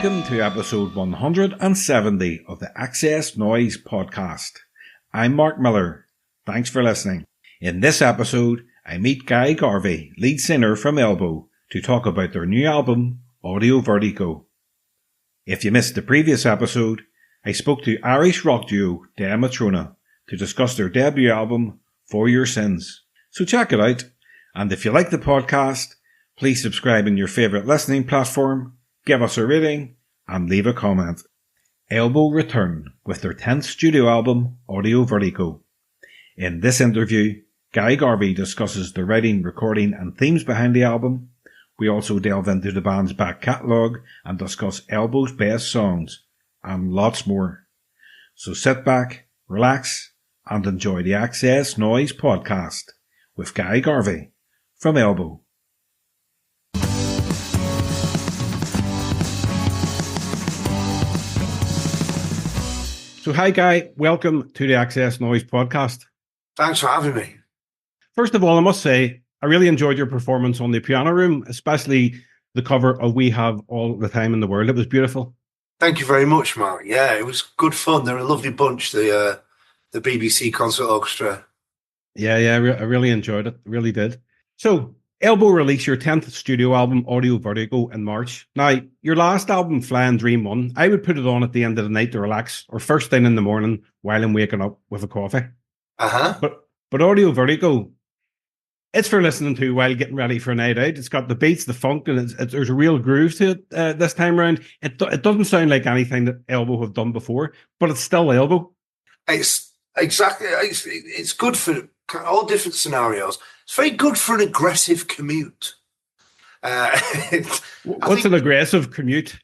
Welcome to episode 170 of the XS Noize Podcast. I'm Mark Millar. Thanks for listening. In this episode, I meet Guy Garvey, lead singer from Elbow, to talk about their new album, Vertigo. If you missed the previous episode, I spoke to Irish rock duo Dea Matrona to discuss their debut album, For Your Sins. So check it out. And if you like the podcast, please subscribe in your favourite listening platform, give us a rating, and leave a comment. Elbow return with their 10th studio album, Vertigo. In this interview, Guy Garvey discusses the writing, recording and themes behind the album. We also delve into the band's back catalogue and discuss Elbow's best songs, and lots more. So sit back, relax, and enjoy the XS Noize Podcast with Guy Garvey from Elbow. So hi Guy, welcome to the XS Noize Podcast. Thanks for having me. First of all, I must say, I really enjoyed your performance on the Piano Room, especially the cover of We Have All the Time in the World. It was beautiful. Thank you very much, Mark. Yeah, it was good fun. They're a lovely bunch, the BBC Concert Orchestra. Yeah, I really enjoyed it. Really did. So, Elbow released your 10th studio album, Vertigo, in March. Now, your last album, Fly and Dream 1, I would put it on at the end of the night to relax, or first thing in the morning while I'm waking up with a coffee. But Vertigo, it's for listening to while getting ready for a night out. It's got the beats, the funk, and there's a real groove to it this time around. It doesn't sound like anything that Elbow have done before, but it's still Elbow. It's exactly. It's good for all different scenarios. It's very good for an aggressive commute. What's an aggressive commute?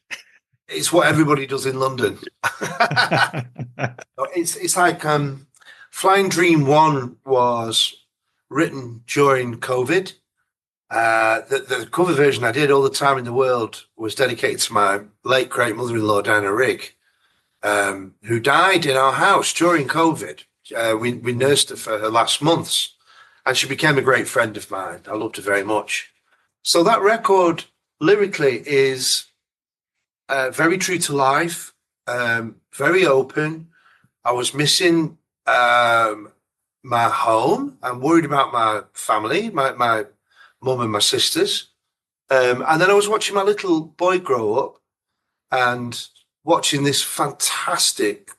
It's what everybody does in London. It's like Flying Dream 1 was written during COVID. The cover version I did, All the Time in the World, was dedicated to my late great mother-in-law, Diana Rigg, who died in our house during COVID. We nursed her for her last months, and she became a great friend of mine. I loved her very much. So that record, lyrically, is very true to life, very open. I was missing my home. I'm worried about my family, my mum and my sisters. And then I was watching my little boy grow up and watching this fantastic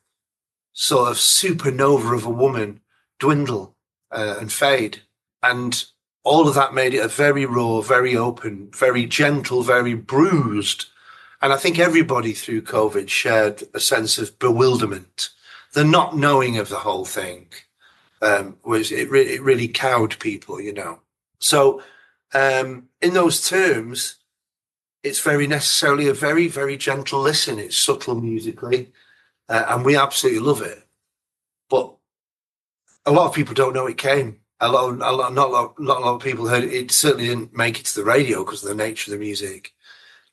sort of supernova of a woman dwindle and fade. And all of that made it a very raw, very open, very gentle, very bruised. And I think everybody through COVID shared a sense of bewilderment, the not knowing of the whole thing. It really cowed people, you know. So in those terms, it's very necessarily a very, very gentle listen. It's subtle musically, and we absolutely love it. But a lot of people don't know it came. Not a lot of people heard it. It certainly didn't make it to the radio because of the nature of the music.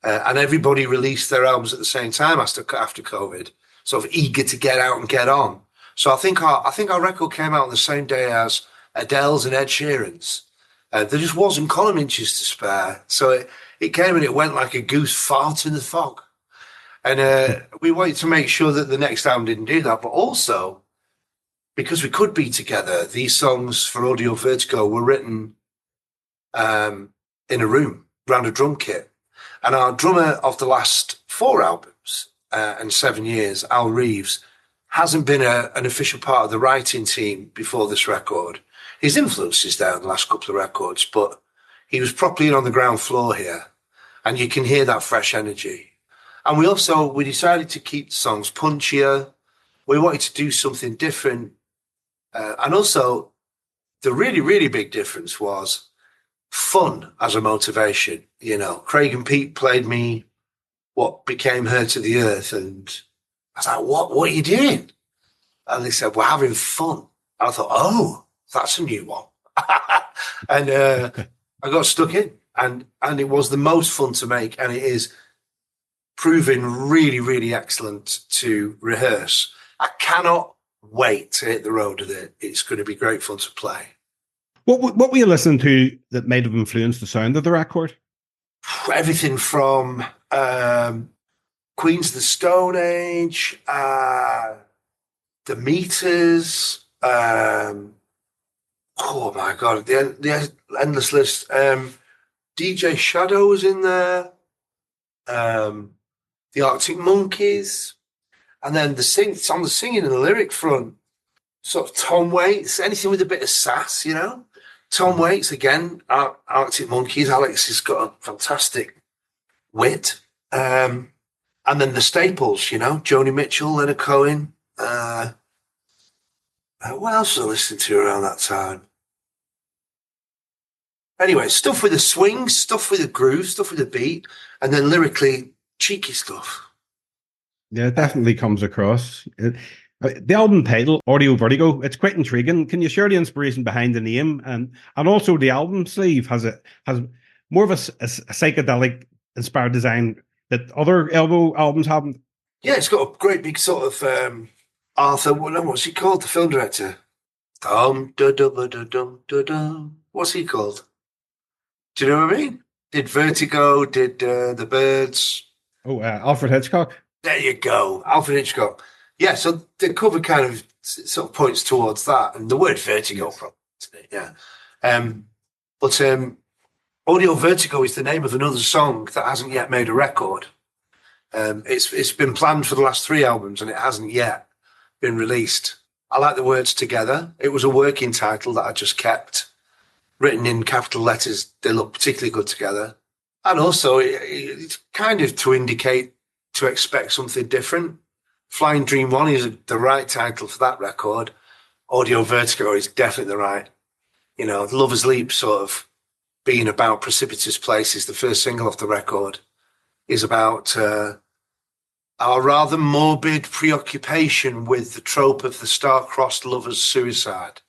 And everybody released their albums at the same time after COVID, sort of eager to get out and get on. So I think our record came out on the same day as Adele's and Ed Sheeran's. There just wasn't column inches to spare. So it came and it went like a goose fart in the fog. And we wanted to make sure that the next album didn't do that. But also, because we could be together, these songs for Vertigo were written in a room around a drum kit. And our drummer of the last 4 albums and 7 years, Al Reeves, hasn't been an official part of the writing team before this record. His influence is there in the last couple of records, but he was properly on the ground floor here, and you can hear that fresh energy. And we decided to keep the songs punchier. We wanted to do something different. And also, the really, really big difference was fun as a motivation. You know, Craig and Pete played me what became Her to the Earth, and I was like, what are you doing? And they said, we're having fun. And I thought, oh, that's a new one. And I got stuck in, and it was the most fun to make, and it is proving really, really excellent to rehearse. I cannot wait to hit the road with it. It's going to be great fun to play. What were you listening to that might have influenced the sound of the record? Everything from Queens of the Stone Age, the Meters, oh my God, the endless list. DJ Shadow was in there, the Arctic Monkeys, and then on the singing and the lyric front, sort of Tom Waits, anything with a bit of sass, you know. Tom Waits, again, Arctic Monkeys. Alex has got a fantastic wit. And then the staples, you know, Joni Mitchell, Leonard Cohen. What else was I listening to around that time? Anyway, stuff with the swing, stuff with the groove, stuff with the beat, and then lyrically, cheeky stuff. Yeah, it definitely comes across. The album title, Audio Vertigo, it's quite intriguing. Can you share the inspiration behind the name? And also the album sleeve has more of a psychedelic inspired design that other Elbow albums haven't. Yeah, it's got a great big sort of Arthur, what's he called? The film director. What's he called? Do you know what I mean? Did Vertigo, did The Birds. Oh, Alfred Hitchcock. There you go, Alfred Hitchcock. Yeah, so the cover kind of sort of points towards that, and the word vertigo, probably, isn't it? Yeah. But Audio Vertigo is the name of another song that hasn't yet made a record. It's been planned for the last 3 albums, and it hasn't yet been released. I like the words together. It was a working title that I just kept. Written in capital letters, they look particularly good together. And also, it's kind of to indicate to expect something different. Flying Dream 1 is the right title for that record. Audio Vertigo is definitely the right. You know, Lover's Leap sort of being about precipitous places, the first single off the record, is about our rather morbid preoccupation with the trope of the star-crossed lover's suicide.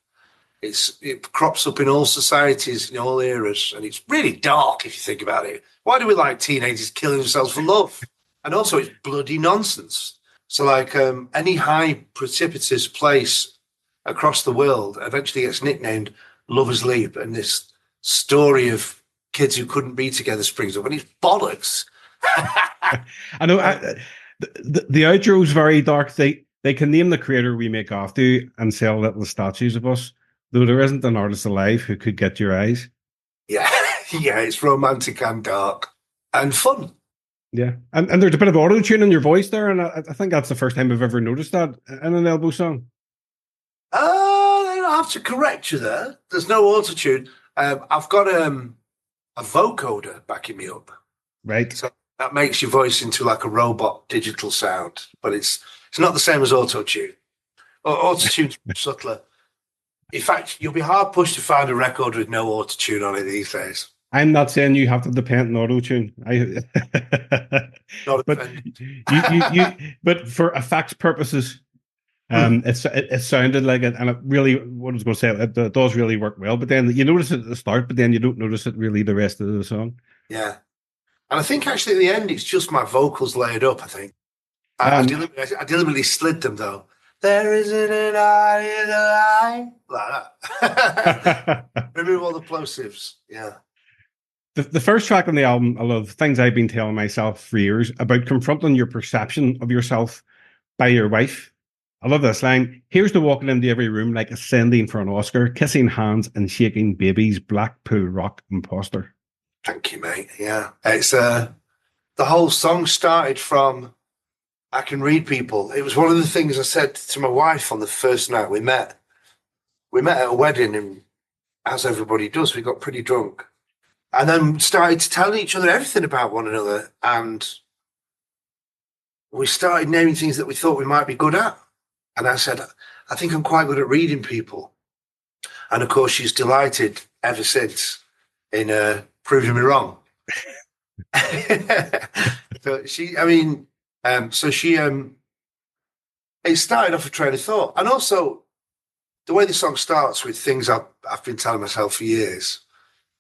It crops up in all societies, in all eras, and it's really dark if you think about it. Why do we like teenagers killing themselves for love? And also, it's bloody nonsense. So, like, any high precipitous place across the world eventually gets nicknamed Lover's Leap, and this story of kids who couldn't be together springs up, and it's bollocks. I know. The outro is very dark. They can name the creator we make after and sell little statues of us, though there isn't an artist alive who could get your eyes. Yeah, yeah, it's romantic and dark and fun. Yeah, and there's a bit of auto-tune in your voice there, and I think that's the first time I've ever noticed that in an Elbow song. I have to correct you there. There's no auto-tune. I've got a vocoder backing me up. Right. So that makes your voice into like a robot digital sound, but it's not the same as auto-tune. Auto-tune's subtler. In fact, you'll be hard-pushed to find a record with no auto-tune on it these days. I'm not saying you have to depend on auto-tune. Not but but for effects purposes, it sounded like it, and it really, what I was going to say, it does really work well. But then you notice it at the start, but then you don't notice it really the rest of the song. Yeah, and I think actually at the end it's just my vocals layered up. I think I deliberately slid them though. There isn't an eye in the eye, like that. Remove all the plosives. Yeah. The first track on the album, I love Things I've Been Telling Myself for Years, about confronting your perception of yourself by your wife. I love this line. Here's to walking into every room like ascending for an Oscar, kissing hands and shaking babies, Blackpool rock imposter. Thank you, mate. Yeah. It's the whole song started from I can read people. It was one of the things I said to my wife on the first night we met. We met at a wedding, and as everybody does, we got pretty drunk. And then started telling each other everything about one another. And we started naming things that we thought we might be good at. And I said, I think I'm quite good at reading people. And of course, she's delighted ever since in proving me wrong. It started off a train of thought. And also, the way the song starts with things I've been telling myself for years.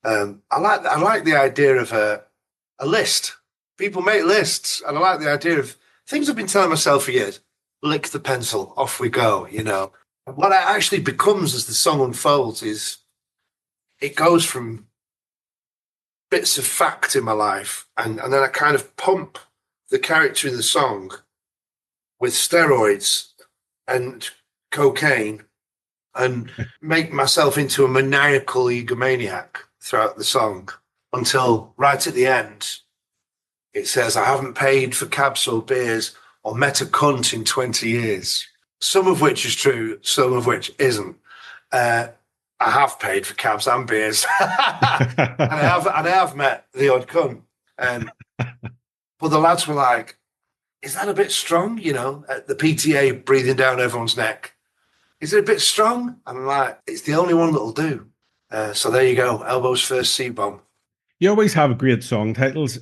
I like the idea of a list. People make lists, and I like the idea of things I've been telling myself for years. Lick the pencil, off we go, you know. What it actually becomes as the song unfolds is it goes from bits of fact in my life, and then I kind of pump the character in the song with steroids and cocaine and make myself into a maniacal egomaniac throughout the song until right at the end, it says, I haven't paid for cabs or beers or met a cunt in 20 years. Some of which is true, some of which isn't. I have paid for cabs and beers. and I have met the odd cunt. But the lads were like, is that a bit strong? You know, the PTA breathing down everyone's neck. Is it a bit strong? And I'm like, it's the only one that'll do. So there you go. Elbow's first C-bomb. You always have great song titles.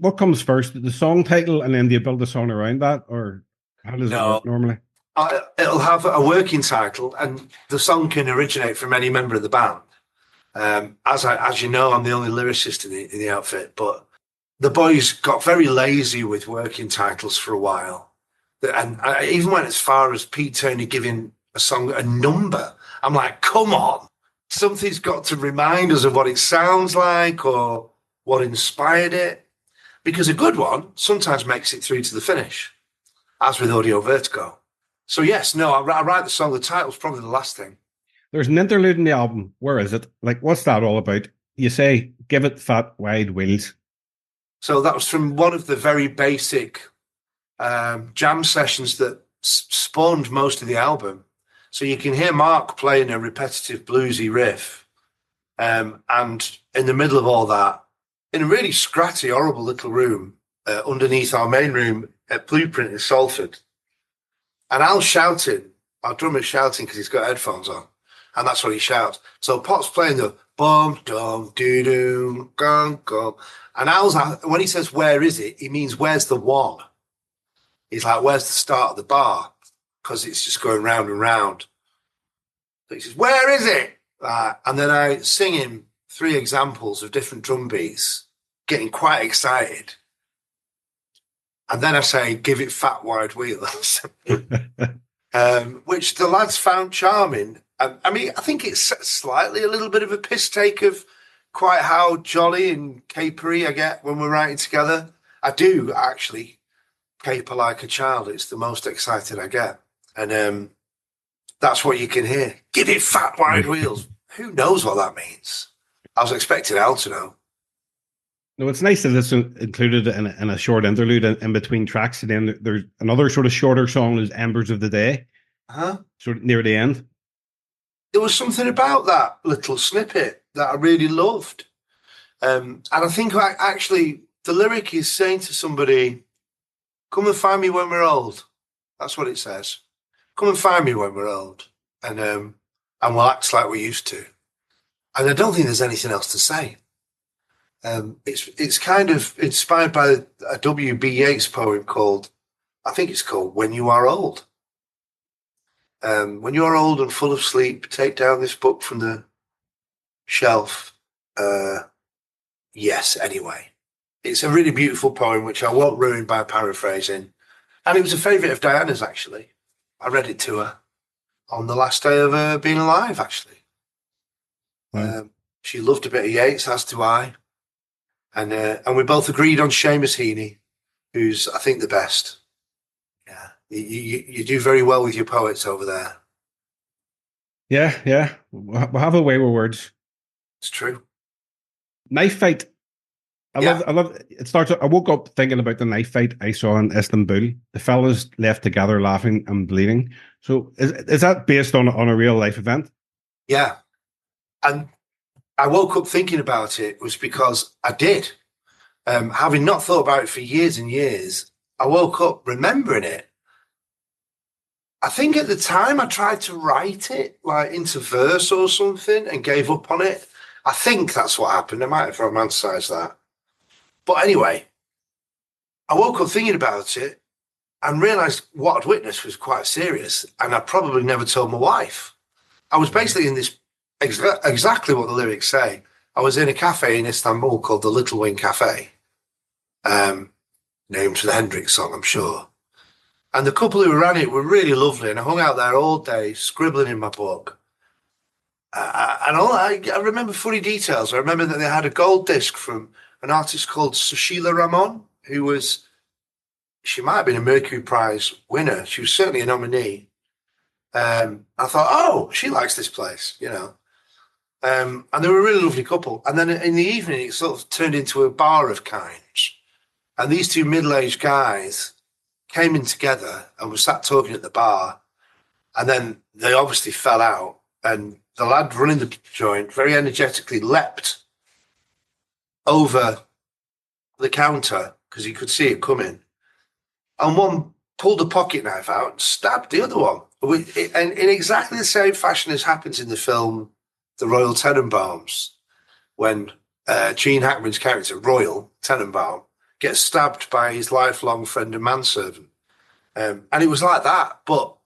What comes first? The song title, and then do you build a song around that? Or how does it work normally? It'll have a working title, and the song can originate from any member of the band. As you know, I'm the only lyricist in the outfit, but the boys got very lazy with working titles for a while. And I even went as far as Pete Turney giving a song a number. I'm like, come on, something's got to remind us of what it sounds like or what inspired it. Because a good one sometimes makes it through to the finish, as with Audio Vertigo. So yes, no, I write the song. The title's probably the last thing. There's an interlude in the album. Where is it? Like, what's that all about? You say, give it fat, wide wheels. So that was from one of the very basic jam sessions that spawned most of the album. So you can hear Mark playing a repetitive bluesy riff. And in the middle of all that, in a really scratchy, horrible little room underneath our main room at Blueprint in Salford. And Al's shouting, our drummer's shouting because he's got headphones on. And that's what he shouts. So Pot's playing the bum, dum, doo doo, gong, gong. And Al's, when he says, where is it? He means, where's the one? He's like, where's the start of the bar? Because it's just going round and round. So he says, where is it? And then I sing him 3 examples of different drum beats, getting quite excited. And then I say, give it fat, wide wheels, which the lads found charming. I mean, I think it's slightly a little bit of a piss take of quite how jolly and capery I get when we're writing together. I do actually caper like a child. It's the most excited I get. And that's what you can hear. Give it fat, wide wheels. Who knows what that means? I was expecting Al to know. No, it's nice that it's included in a short interlude in between tracks. And then there's another sort of shorter song is Embers of the Day. Sort of near the end. There was something about that little snippet that I really loved. And I think actually the lyric is saying to somebody, come and find me when we're old. That's what it says. Come and find me when we're old. And we'll act like we used to. And I don't think there's anything else to say. It's kind of inspired by a W.B. Yeats poem called, I think it's called When You Are Old. When you are old and full of sleep, take down this book from the shelf. Yes, anyway. It's a really beautiful poem, which I won't ruin by paraphrasing. And it was a favourite of Diana's, actually. I read it to her on the last day of her being alive, actually. Wow. She loved a bit of Yeats, as do I. And we both agreed on Seamus Heaney, who's, I think, the best. Yeah, you do very well with your poets over there. Yeah. We'll have a way with words. It's true. Knife fight. I love it. Starts. I woke up thinking about the knife fight I saw in Istanbul. The fellas left together laughing and bleeding. So is that based on a real life event? Yeah. And I woke up thinking about it was because I did. Having not thought about it for years and years, I woke up remembering it. I think at the time I tried to write it like into verse or something and gave up on it. I think that's what happened. I might have romanticized that. But anyway, I woke up thinking about it and realized what I'd witnessed was quite serious. And I probably never told my wife. I was basically in this, exactly what the lyrics say. I was in a cafe in Istanbul called the Little Wing Cafe, named for the Hendrix song, I'm sure. And the couple who ran it were really lovely. And I hung out there all day, scribbling in my book. I remember funny details. I remember that they had a gold disc from an artist called Sushila Ramon, who was she might have been a Mercury Prize winner. She was certainly a nominee. I thought, oh, she likes this place, you know. And they were a really lovely couple. And then in the evening, it sort of turned into a bar of kinds. And these two middle-aged guys came in together and were sat talking at the bar. And then they obviously fell out. And the lad running the joint very energetically leapt over the counter because he could see it coming. And one pulled a pocket knife out and stabbed the other one. And in exactly the same fashion as happens in the film The Royal Tenenbaums, when Gene Hackman's character, Royal Tenenbaum, gets stabbed by his lifelong friend and manservant. And it was like that. But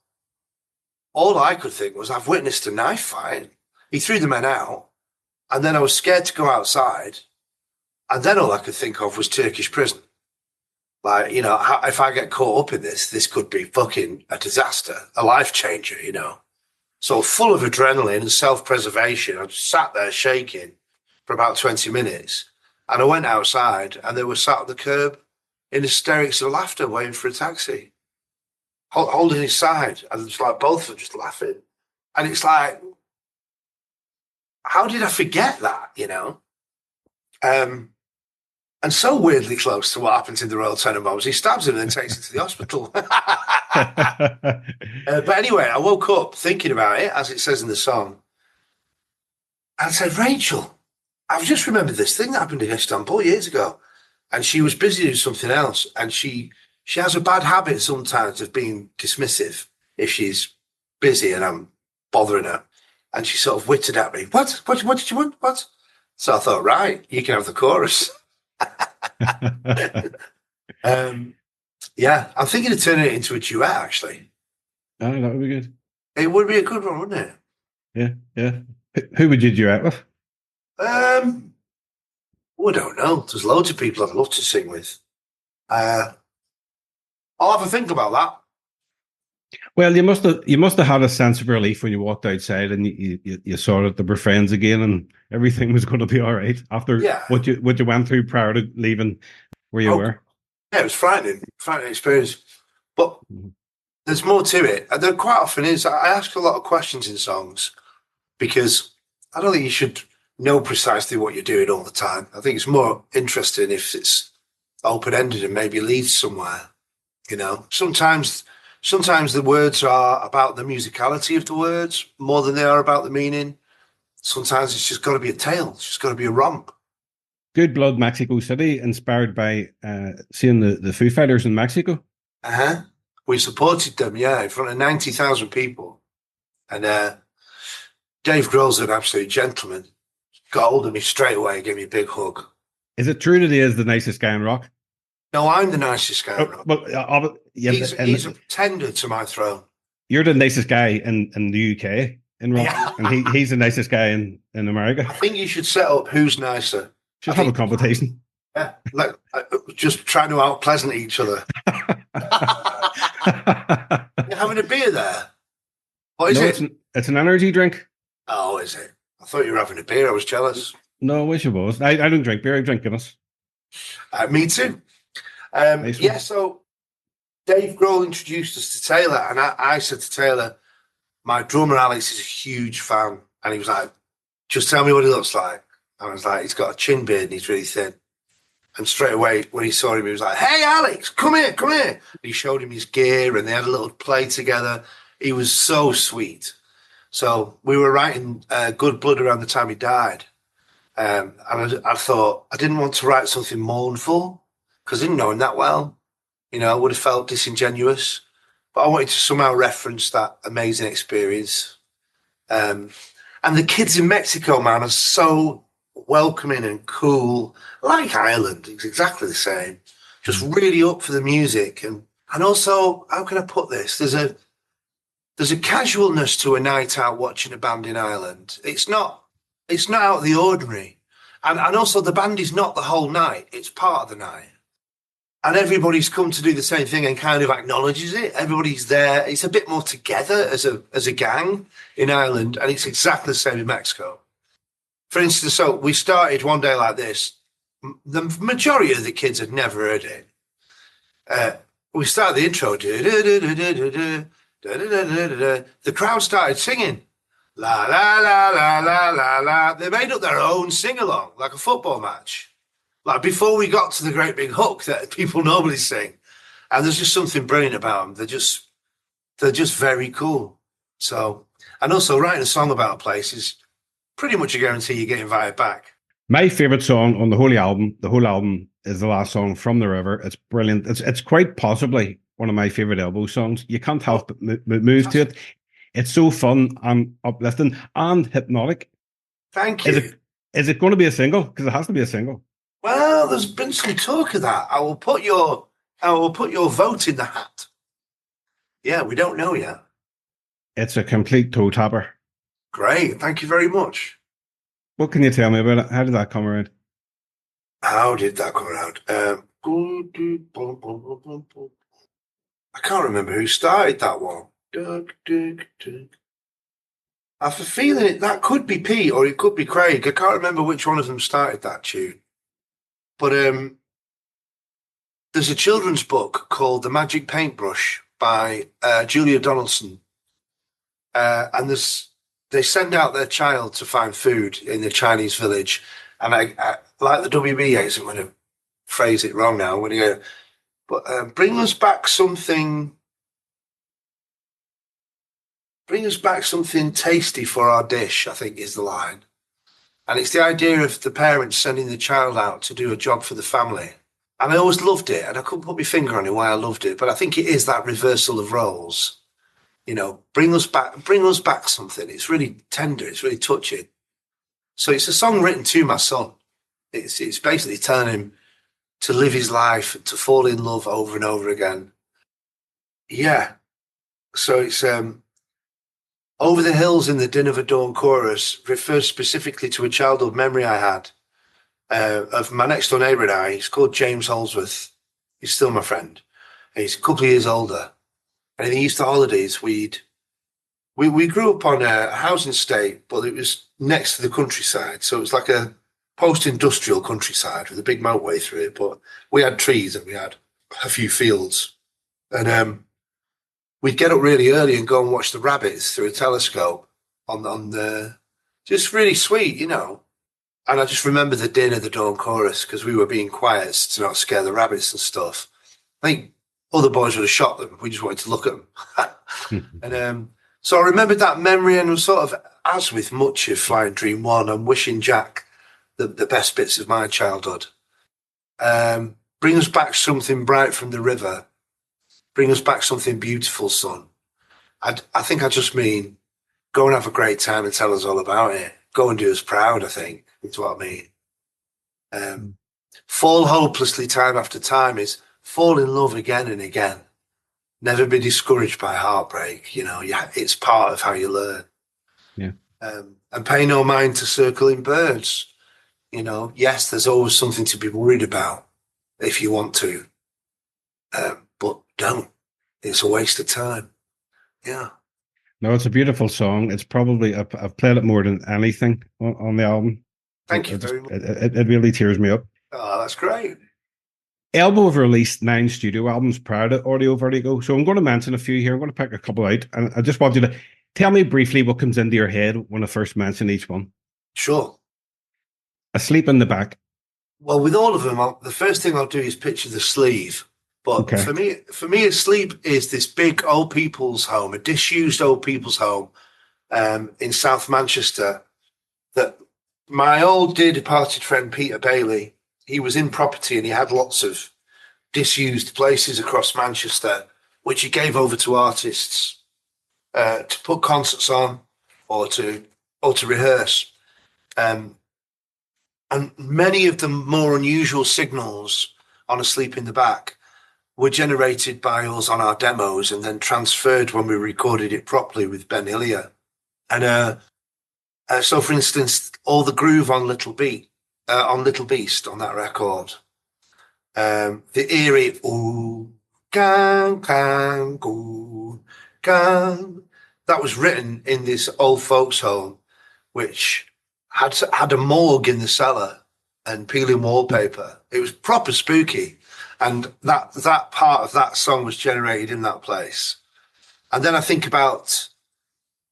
all I could think was, I've witnessed a knife fight. He threw the men out. And then I was scared to go outside. And then all I could think of was Turkish prison. Like, you know, if I get caught up in this could be fucking a disaster, a life changer, you know. So full of adrenaline and self-preservation, I just sat there shaking for about 20 minutes. And I went outside and they were sat on the curb in hysterics of laughter waiting for a taxi, holding his side. And it's like both of them just laughing. And it's like, how did I forget that, you know? And so weirdly close to what happens in The Royal Tenenbaums. He stabs him and then takes him to the hospital. But anyway, I woke up thinking about it, as it says in the song. And I said, Rachel, I've just remembered this thing that happened in Istanbul years ago. And she was busy doing something else. And she has a bad habit sometimes of being dismissive if she's busy and I'm bothering her. And she sort of witted at me. What did you want? What? So I thought, right, you can have the chorus. Yeah, I'm thinking of turning it into a duet, actually. Oh, that would be good. It would be a good one, wouldn't it? Yeah. Who would you duet with? I don't know. There's loads of people I'd love to sing with. I'll have a think about that. Well, you must have had a sense of relief when you walked outside and you saw that they were friends again and everything was going to be all right after what you went through prior to leaving where you were. Yeah, it was frightening experience. But there's more to it. And there quite often is. I ask a lot of questions in songs because I don't think you should know precisely what you're doing all the time. I think it's more interesting if it's open-ended and maybe leads somewhere. You know, sometimes the words are about the musicality of the words more than they are about the meaning. Sometimes it's just got to be a tale. It's just got to be a romp. Good Blood, Mexico City, inspired by seeing the Foo Fighters in Mexico. We supported them, in front of 90,000 people. And Dave Grohl's an absolute gentleman. Got hold of me straight away and gave me a big hug. Is it true that he is the nicest guy in rock? No, I'm the nicest guy in rock. But he's a pretender to my throne. You're the nicest guy in the UK in rock, and he's the nicest guy in America. I think you should set up who's nicer. Should have a competition. Yeah, like just trying to out-pleasant each other. You're having a beer there? What is it? It's an energy drink. Oh, is it? I thought you were having a beer. I was jealous. No, I wish I was. I don't drink beer. I drink Guinness. Me too. So Dave Grohl introduced us to Taylor, and I said to Taylor, my drummer Alex is a huge fan, and he was like, just tell me what he looks like. I was like, he's got a chin beard and he's really thin. And straight away, when he saw him, he was like, hey, Alex, come here. And he showed him his gear and they had a little play together. He was so sweet. So we were writing Good Blood around the time he died. And I thought, I didn't want to write something mournful because I didn't know him that well. You know, I would have felt disingenuous. But I wanted to somehow reference that amazing experience. And the kids in Mexico, man, are so welcoming and cool, like Ireland. It's exactly the same. Just really up for the music. And also, how can I put this? There's a casualness to a night out watching a band in Ireland. It's not out of the ordinary. And also the band is not the whole night. It's part of the night. And everybody's come to do the same thing and kind of acknowledges it. Everybody's there. It's a bit more together as a gang in Ireland. And it's exactly the same in Mexico. For instance, so we started one day like this. The majority of the kids had never heard it. we started the intro. The crowd started singing. La, la, la, la, la, la, la. They made up their own sing-along, like a football match. Like before we got to the great big hook that people normally sing. And there's just something brilliant about them. They're just very cool. So, and also writing a song about a place is pretty much a guarantee you get invited back. My favorite song on the whole album is the last song, From the River. It's brilliant. It's quite possibly one of my favorite Elbow songs. You can't help but move to it. It's so fun and uplifting and hypnotic. Thank you. Is it going to be a single? Because it has to be a single. Well, there's been some talk of that. I will put your vote in the hat. Yeah, we don't know yet. It's a complete toe tapper. Great. Thank you very much. What can you tell me about it? How did that come around? How did that come around? I can't remember who started that one. I have a feeling that could be Pete or it could be Craig. I can't remember which one of them started that tune. But there's a children's book called The Magic Paintbrush by Julia Donaldson. And they send out their child to find food in the Chinese village. And I like the WBAs, I'm going to phrase it wrong now. But bring us back something tasty for our dish, I think is the line. And it's the idea of the parents sending the child out to do a job for the family. And I always loved it, and I couldn't put my finger on it why I loved it, but I think it is that reversal of roles. You know, bring us back something. It's really tender, it's really touching. So it's a song written to my son. It's basically telling him to live his life, to fall in love over and over again. Yeah. So it's Over the Hills in the Din of a Dawn chorus refers specifically to a childhood memory I had of my next door neighbour and I. He's called James Holsworth. He's still my friend. He's a couple of years older. And in the Easter holidays, we grew up on a housing estate, but it was next to the countryside. So it was like a post-industrial countryside with a big motorway through it. But we had trees and we had a few fields. And we'd get up really early and go and watch the rabbits through a telescope on the, just really sweet, you know. And I just remember the Din of the Dawn chorus because we were being quiet to not scare the rabbits and stuff. I think other boys would have shot them. We just wanted to look at them. And so I remembered that memory and was sort of, as with much of Flying Dream 1, I'm wishing Jack the best bits of my childhood. Bring us back something bright from the river. Bring us back something beautiful, son. I think I just mean go and have a great time and tell us all about it. Go and do us proud, I think, is what I mean. Fall hopelessly time after time is fall in love again and again. Never be discouraged by heartbreak. You know, it's part of how you learn. Yeah. And pay no mind to circling birds. You know, yes, there's always something to be worried about if you want to. But don't. It's a waste of time. Yeah. No, it's a beautiful song. It's probably, I've played it more than anything on the album. Thank you very much. It really tears me up. Oh, that's great. Elbow have released 9 studio albums prior to Audio Vertigo. So I'm going to mention a few here. I'm going to pick a couple out. And I just want you to tell me briefly what comes into your head when I first mention each one. Sure. Asleep in the Back. Well, with all of them, the first thing I'll do is picture the sleeve. But okay. for me, Asleep is this big old people's home, a disused old people's home in South Manchester that my old dear departed friend Peter Bailey, he was in property and he had lots of disused places across Manchester, which he gave over to artists to put concerts on or to rehearse. And many of the more unusual signals on Asleep in the Back were generated by us on our demos and then transferred when we recorded it properly with Ben Hillier. And so, for instance, all the groove on Little Beast on that record, the eerie ooh, gang, gang, ooh, gang, that was written in this old folks home, which had a morgue in the cellar and peeling wallpaper. It was proper spooky. And that part of that song was generated in that place. And then I think about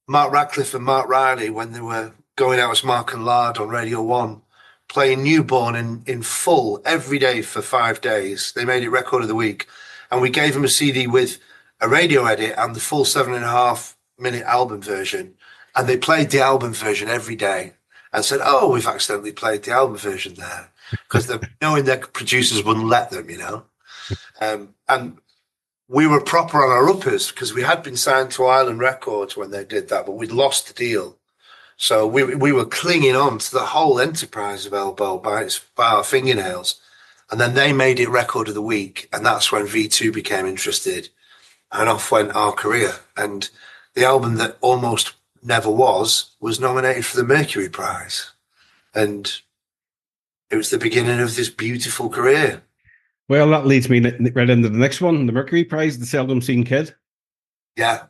Mark Radcliffe and Mark Riley when they were going out as Mark and Lard on Radio 1, playing Newborn in full every day for 5 days. They made it record of the week. And we gave them a CD with a radio edit and the full 7.5-minute album version. And they played the album version every day and said, oh, we've accidentally played the album version there. Because they're knowing their producers wouldn't let them, And we were proper on our uppers because we had been signed to Island Records when they did that, but we'd lost the deal. So we were clinging on to the whole enterprise of Elbow by our fingernails. And then they made it record of the week. And that's when V2 became interested. And off went our career. And the album that almost never was nominated for the Mercury Prize. And it was the beginning of this beautiful career. Well, that leads me right into the next one, the Mercury Prize, the Seldom Seen Kid. Yeah.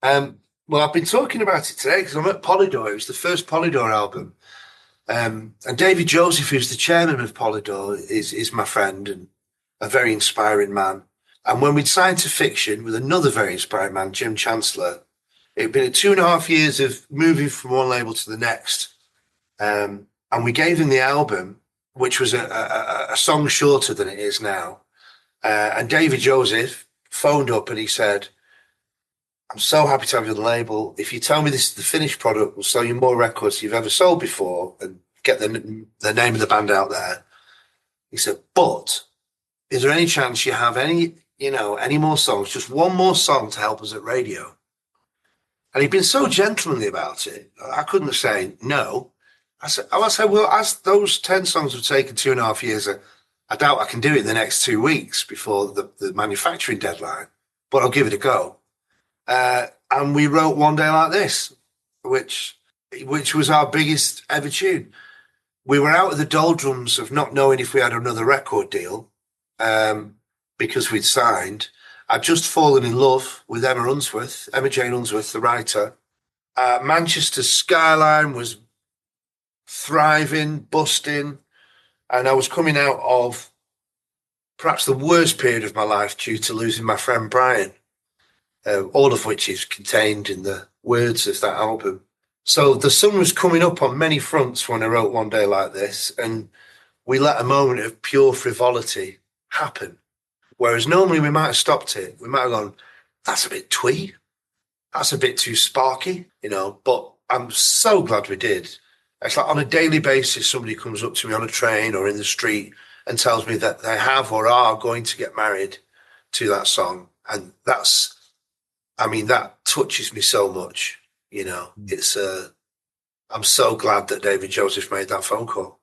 Well, I've been talking about it today because I'm at Polydor. It was the first Polydor album. And David Joseph, who's the chairman of Polydor, is my friend and a very inspiring man. And when we'd signed to Fiction with another very inspiring man, Jim Chancellor, it'd been 2.5 years of moving from one label to the next. And we gave him the album, which was a song shorter than it is now. And David Joseph phoned up and he said, I'm so happy to have you on the label. If you tell me this is the finished product, we'll sell you more records you've ever sold before and get the name of the band out there. He said, but is there any chance you have any more songs, just one more song to help us at radio? And he'd been so gentlemanly about it. I couldn't say no. I said, well, as those 10 songs have taken 2.5 years, I doubt I can do it in the next 2 weeks before the manufacturing deadline, but I'll give it a go. And we wrote One Day Like This, which was our biggest ever tune. We were out of the doldrums of not knowing if we had another record deal, because we'd signed. I'd just fallen in love with Emma Jane Unsworth, the writer. Manchester's skyline was thriving, busting, and I was coming out of perhaps the worst period of my life due to losing my friend Brian, all of which is contained in the words of that album. So the sun was coming up on many fronts when I wrote One Day Like This, and we let a moment of pure frivolity happen. Whereas normally we might have stopped it. We might have gone, that's a bit twee. That's a bit too sparky, but I'm so glad we did. It's like on a daily basis, somebody comes up to me on a train or in the street and tells me that they have or are going to get married to that song. And that touches me so much, It's, I'm so glad that David Joseph made that phone call.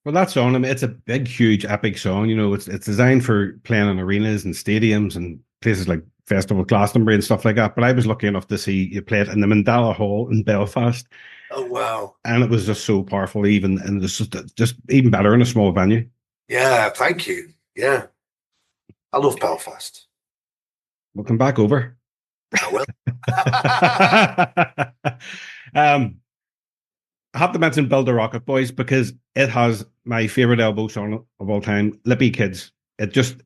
Well, that song, it's a big, huge, epic song. It's designed for playing in arenas and stadiums and places like Festival of Glastonbury and stuff like that. But I was lucky enough to see you play it in the Mandela Hall in Belfast. Oh, wow. And it was just so powerful, and just even better in a small venue. Yeah, thank you. Yeah. I love Belfast. We'll come back over. I will. I have to mention Build a Rocket, boys, because it has my favourite Elbow song of all time, Lippy Kids. It just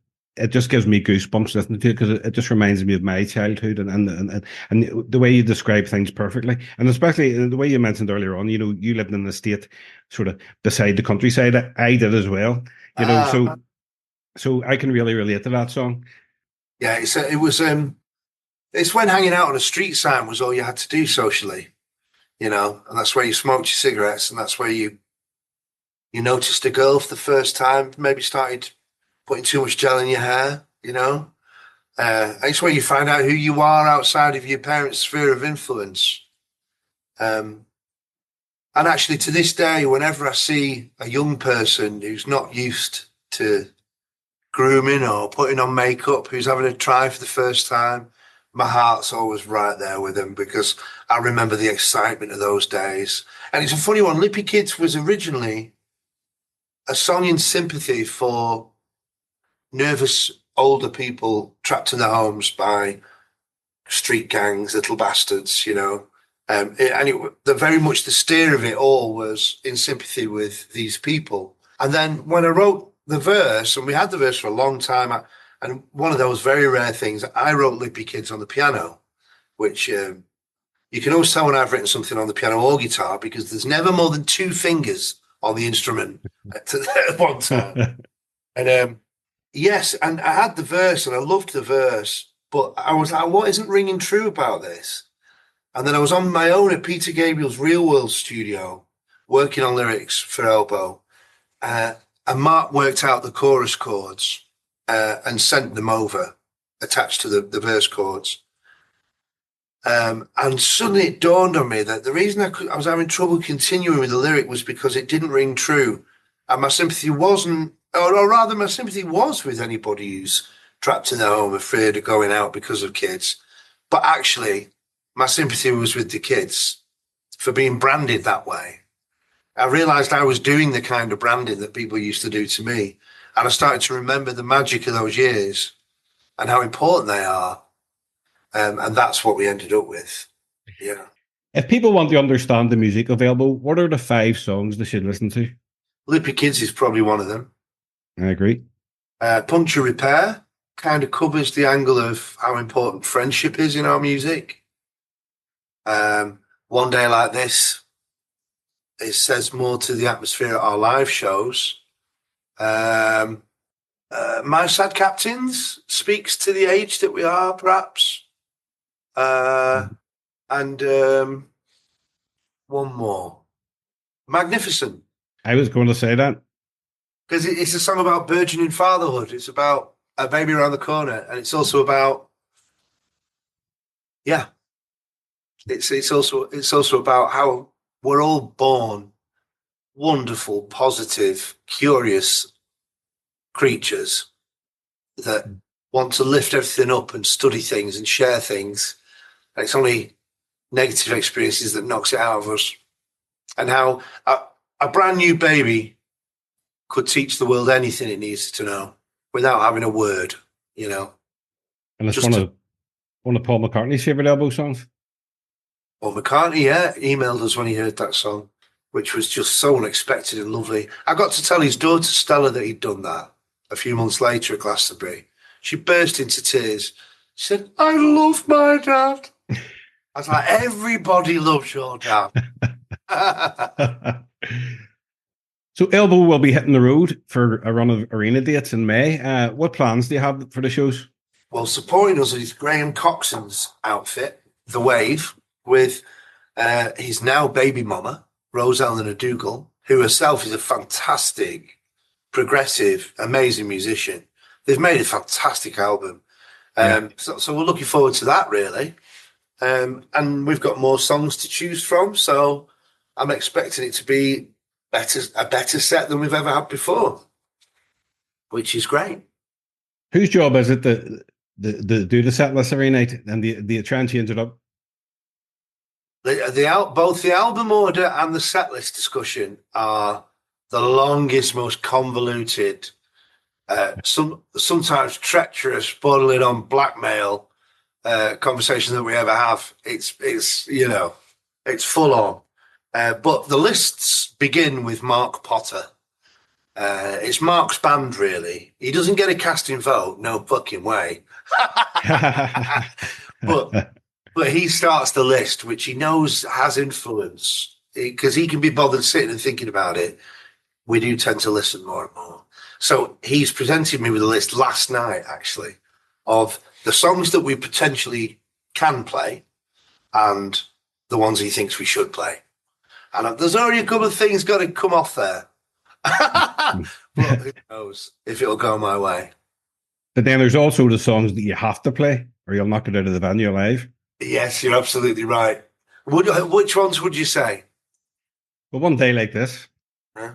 gives me goosebumps listening to it because it just reminds me of my childhood and the way you describe things perfectly. And especially the way you mentioned earlier on, you lived in the state sort of beside the countryside. I did as well, so I can really relate to that song. Yeah, it's when hanging out on a street sign was all you had to do socially, and that's where you smoked your cigarettes, and that's where you noticed a girl for the first time, maybe started putting too much gel in your hair, it's where you find out who you are outside of your parents' sphere of influence. And actually, to this day, whenever I see a young person who's not used to grooming or putting on makeup, who's having a try for the first time, my heart's always right there with them because I remember the excitement of those days. And it's a funny one. Lippy Kids was originally a song in sympathy for nervous older people trapped in their homes by street gangs, little bastards, very much the steer of it all was in sympathy with these people. And then when I wrote the verse, and we had the verse for a long time. And one of those very rare things, I wrote Lippy Kids on the piano, which you can always tell when I've written something on the piano or guitar because there's never more than 2 fingers on the instrument at one time. And yes, and I had the verse and I loved the verse, but I was like, what isn't ringing true about this? And then I was on my own at Peter Gabriel's Real World studio working on lyrics for Elbow. And Mark worked out the chorus chords and sent them over attached to the verse chords. And suddenly it dawned on me that the reason I was having trouble continuing with the lyric was because it didn't ring true. And my sympathy wasn't, or rather my sympathy was with anybody who's trapped in their home, afraid of going out because of kids. But actually, my sympathy was with the kids for being branded that way. I realized I was doing the kind of branding that people used to do to me. And I started to remember the magic of those years and how important they are. And that's what we ended up with. Yeah. If people want to understand the music of Elbow, what are the 5 songs they should listen to? Lippy Kids is probably one of them. I agree. Puncture Repair kind of covers the angle of how important friendship is in our music. One Day Like This, it says more to the atmosphere at our live shows. My Sad Captains speaks to the age that we are, perhaps. And one more. Magnificent. I was going to say that. Because it's a song about burgeoning fatherhood. It's about a baby around the corner. And it's also about, yeah. It's also about how we're all born wonderful, positive, curious creatures that want to lift everything up and study things and share things. And it's only negative experiences that knocks it out of us. And how a brand new baby could teach the world anything it needs to know without having a word, you know. And it's one of Paul McCartney's favourite Elbow songs. Paul McCartney, yeah, emailed us when he heard that song, which was just so unexpected and lovely. I got to tell his daughter Stella that he'd done that a few months later at Glastonbury. She burst into tears. She said, I love my dad. I was like, everybody loves your dad. So Elbow will be hitting the road for a run of arena dates in May. What plans do you have for the shows? Well, supporting us is Graham Coxon's outfit, The Wave, with his now baby mama, Rose Eleanor Dougal, who herself is a fantastic, progressive, amazing musician. They've made a fantastic album. So we're looking forward to that, really. And we've got more songs to choose from, so I'm expecting it to be a better set than we've ever had before, which is great. Whose job is it to do the set list every night, and the try and change it up? Both the album order and the set list discussion are the longest, most convoluted, sometimes treacherous, bordering on blackmail conversation that we ever have. It's full on. But the lists begin with Mark Potter. It's Mark's band, really. He doesn't get a casting vote, no fucking way. But he starts the list, which he knows has influence, because he can be bothered sitting and thinking about it. We do tend to listen more and more. So he's presented me with a list last night, actually, of the songs that we potentially can play and the ones he thinks we should play. And there's already a couple of things got to come off there. But who knows if it'll go my way. But then there's also the songs that you have to play, or you'll knock it out of the venue alive. Yes, you're absolutely right. Which ones would you say? Well, One Day Like This. Huh?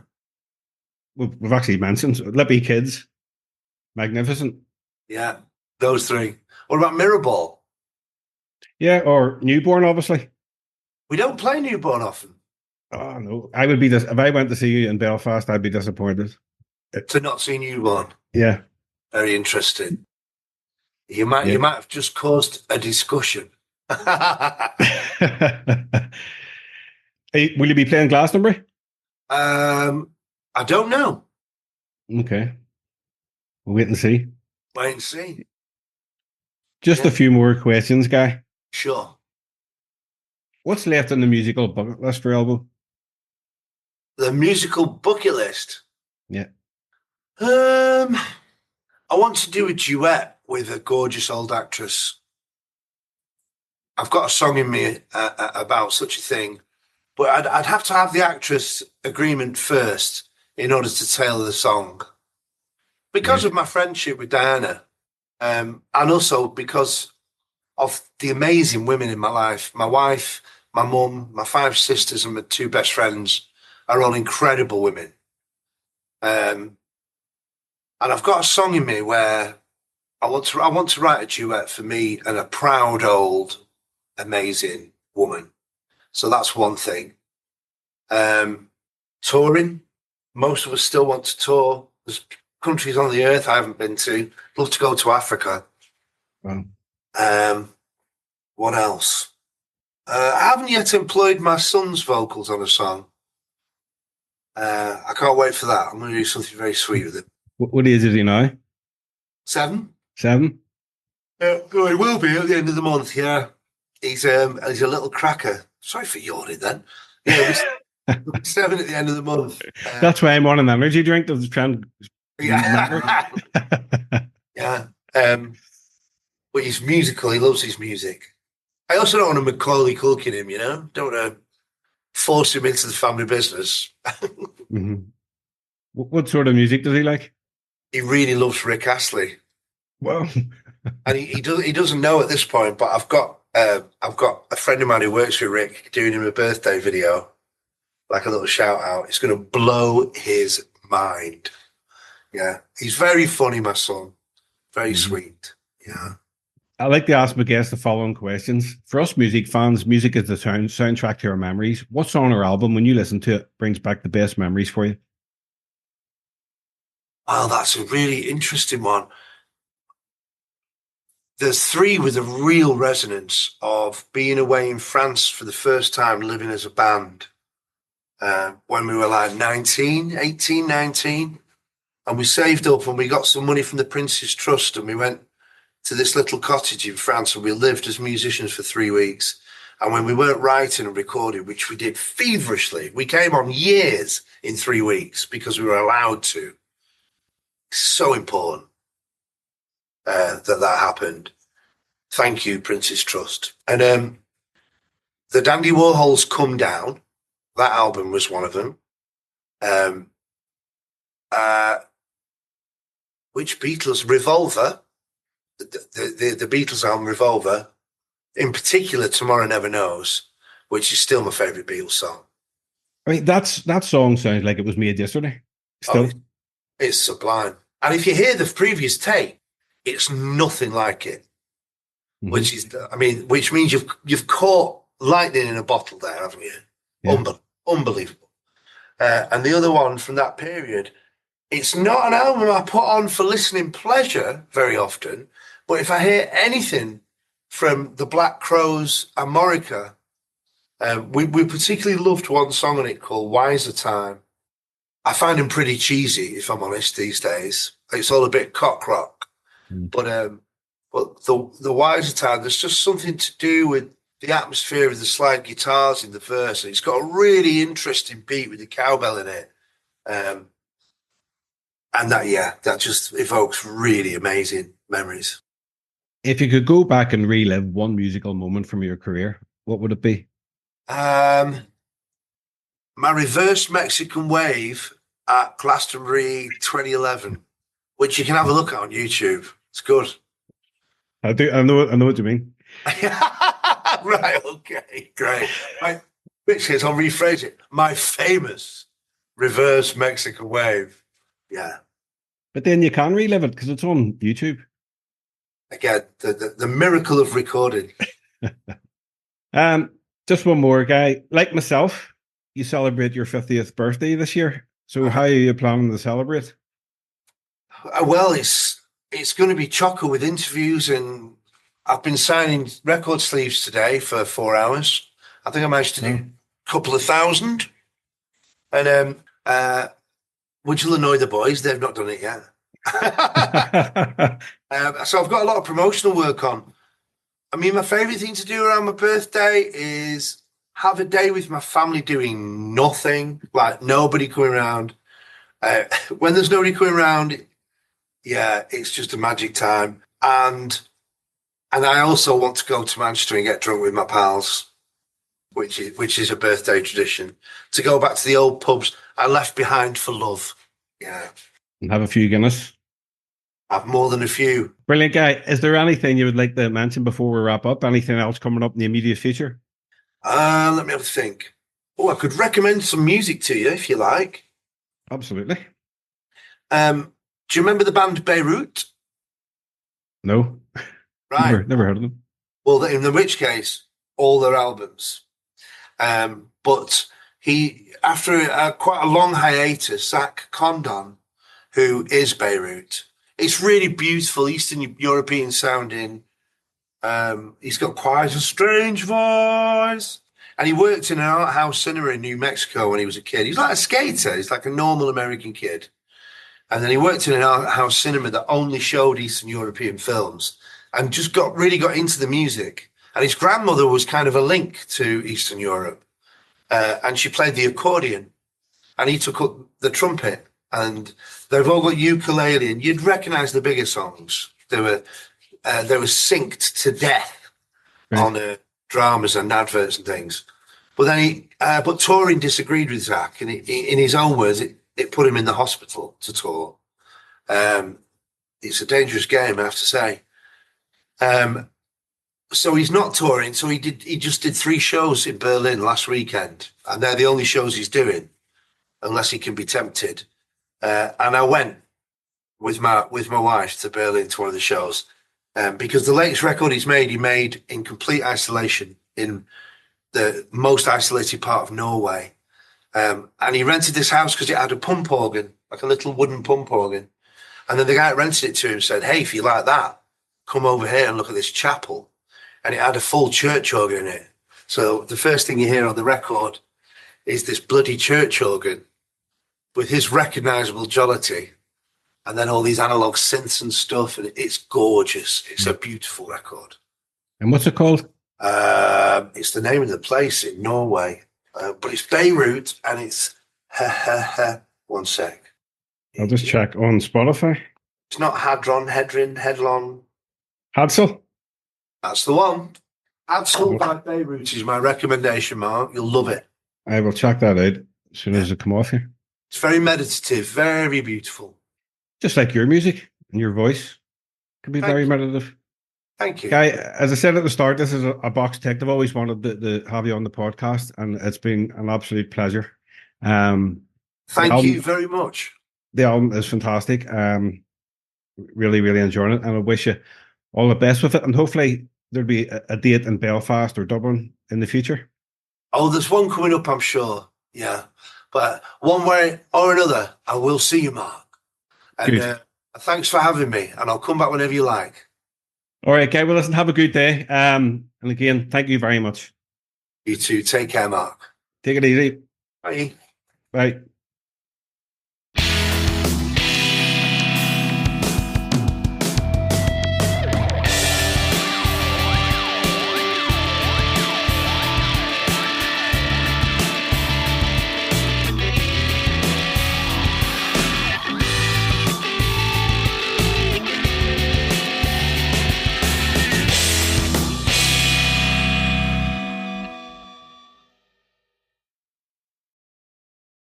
We've actually mentioned Lippy Kids. Magnificent. Yeah, those 3. What about Mirrorball? Yeah, or Newborn, obviously. We don't play Newborn often. Oh, no. I would be if I went to see you in Belfast, I'd be disappointed. To not see Newborn? Yeah. Very interesting. You might have just caused a discussion. Will you be playing Glastonbury? I don't know. Okay. We'll wait and see. Wait and see. Just a few more questions, Guy. Sure. What's left on the musical bucket list for Elbow? The musical bucket list? Yeah. I want to do a duet with a gorgeous old actress. I've got a song in me about such a thing, but I'd have to have the actress agreement first in order to tailor the song. Because of my friendship with Diana, and also because of the amazing women in my life. My wife, my mum, my 5 sisters, and my 2 best friends are all incredible women. And I've got a song in me where I want to write a duet for me and a proud old amazing woman. So that's one thing. Touring. Most of us still want to tour. There's countries on the earth I haven't been to. Love to go to Africa. Wow. What else? I haven't yet employed my son's vocals on a song. I can't wait for that. I'm going to do something very sweet with it. What age is he now? 7. 7? Yeah, well, he will be at the end of the month. Yeah, he's a little cracker. Sorry for yawning then. Yeah, he'll be 7 at the end of the month. That's why I'm on an energy drink to try and. Yeah. Yeah. But he's musical. He loves his music. I also don't want to Macaulay Culkin him, you know? Don't want to force him into the family business. Mm-hmm. What sort of music does he like? He really loves Rick Astley. Well, and he doesn't know at this point, but I've got a friend of mine who works with Rick doing him a birthday video, like a little shout out. It's going to blow his mind. Yeah, he's very funny, my son. Very sweet. Yeah. I like to ask my guests the following questions. For us music fans, music is the soundtrack to our memories. What song or album, when you listen to it, brings back the best memories for you? Oh, that's a really interesting one. There's 3 with a real resonance of being away in France for the first time, living as a band, when we were like 18, 19. And we saved up and we got some money from the Prince's Trust and we went to this little cottage in France and we lived as musicians for 3 weeks. And when we weren't writing and recording, which we did feverishly, we came on years in 3 weeks because we were allowed to. It's so important that happened. Thank you, Prince's Trust. And the Dandy Warhols Come Down, that album was one of them. Which Beatles? Revolver, the Beatles album Revolver, in particular Tomorrow Never Knows, which is still my favourite Beatles song. I mean, that song sounds like it was made yesterday. Still, it's sublime. And if you hear the previous tape, it's nothing like it. Mm-hmm. Which means you've caught lightning in a bottle there, haven't you? Yeah. Unbelievable. And the other one from that period, it's not an album I put on for listening pleasure very often, but if I hear anything from the Black Crowes and Morica, we particularly loved one song on it called Wiser Time. I find them pretty cheesy, if I'm honest, these days. It's all a bit cock rock. But the Wiser Time, there's just something to do with the atmosphere of the slide guitars in the verse. And it's got a really interesting beat with the cowbell in it. And that just evokes really amazing memories. If you could go back and relive one musical moment from your career, what would it be? My reverse Mexican wave at Glastonbury 2011, which you can have a look at on YouTube. It's good. I know what you mean. Right, okay, great. Which is, I'll rephrase it, my famous reverse Mexican wave. Yeah. But then you can relive it because it's on YouTube. Again, the miracle of recording. Just one more, Guy. Like myself, you celebrate your 50th birthday this year. So how are you planning to celebrate? Well, it's going to be chocker with interviews, and I've been signing record sleeves today for 4 hours. I think I managed to do a couple of thousand. And which will annoy the boys. They've not done it yet. So I've got a lot of promotional work on. I mean, my favourite thing to do around my birthday is have a day with my family doing nothing, like nobody coming around. When there's nobody coming around, yeah, it's just a magic time. And I also want to go to Manchester and get drunk with my pals, which is a birthday tradition. To go back to the old pubs I left behind for love. Yeah. And have a few Guinness. Have more than a few. Brilliant, Guy. Is there anything you would like to mention before we wrap up? Anything else coming up in the immediate future? Let me have a think. Oh, I could recommend some music to you if you like. Absolutely. Do you remember the band Beirut? No. Right. Never heard of them. Well, in which case, all their albums. But after quite a long hiatus, Zach Condon, who is Beirut, it's really beautiful Eastern European sounding. He's got quite a strange voice. And he worked in an art house cinema in New Mexico when he was a kid. He's like a skater. He's like a normal American kid. And then he worked in an art house cinema that only showed Eastern European films and just really got into the music. And his grandmother was kind of a link to Eastern Europe. And she played the accordion. And he took up the trumpet. And they've all got ukulele. And you'd recognize the bigger songs. They were synced to death on dramas and adverts and things. But then but touring disagreed with Zach. And in his own words, it put him in the hospital to tour. It's a dangerous game, I have to say. So he's not touring. So he just did 3 shows in Berlin last weekend, and they're the only shows he's doing, unless he can be tempted. And I went with my wife to Berlin to one of the shows, because the latest record he made in complete isolation in the most isolated part of Norway. And he rented this house because it had a pump organ, like a little wooden pump organ. And then the guy that rented it to him said, "Hey, if you like that, come over here and look at this chapel." And it had a full church organ in it. So the first thing you hear on the record is this bloody church organ with his recognisable jollity, and then all these analog synths and stuff. And it's gorgeous. It's a beautiful record. And what's it called? It's the name of the place in Norway. But it's Beirut, and it's one sec. I'll just check on Spotify. It's not Hadron, Hedlon. Hadsel? That's the one. Hadsel by Beirut is my recommendation, Mark. You'll love it. I will check that out as soon as it come off here. It's very meditative, very beautiful. Just like your music and your voice. It can be very meditative. Thank you. Guy, as I said at the start, this is a box ticked. I've always wanted to have you on the podcast, and it's been an absolute pleasure. Thank you very much. The album is fantastic. Really, really enjoying it, and I wish you all the best with it. And hopefully there'll be a date in Belfast or Dublin in the future. Oh, there's one coming up, I'm sure. Yeah. But one way or another, I will see you, Mark. And thanks for having me, and I'll come back whenever you like. All right, Guy. Well, listen, have a good day. And again, thank you very much. You too. Take care, Mark. Take it easy. Bye. Bye.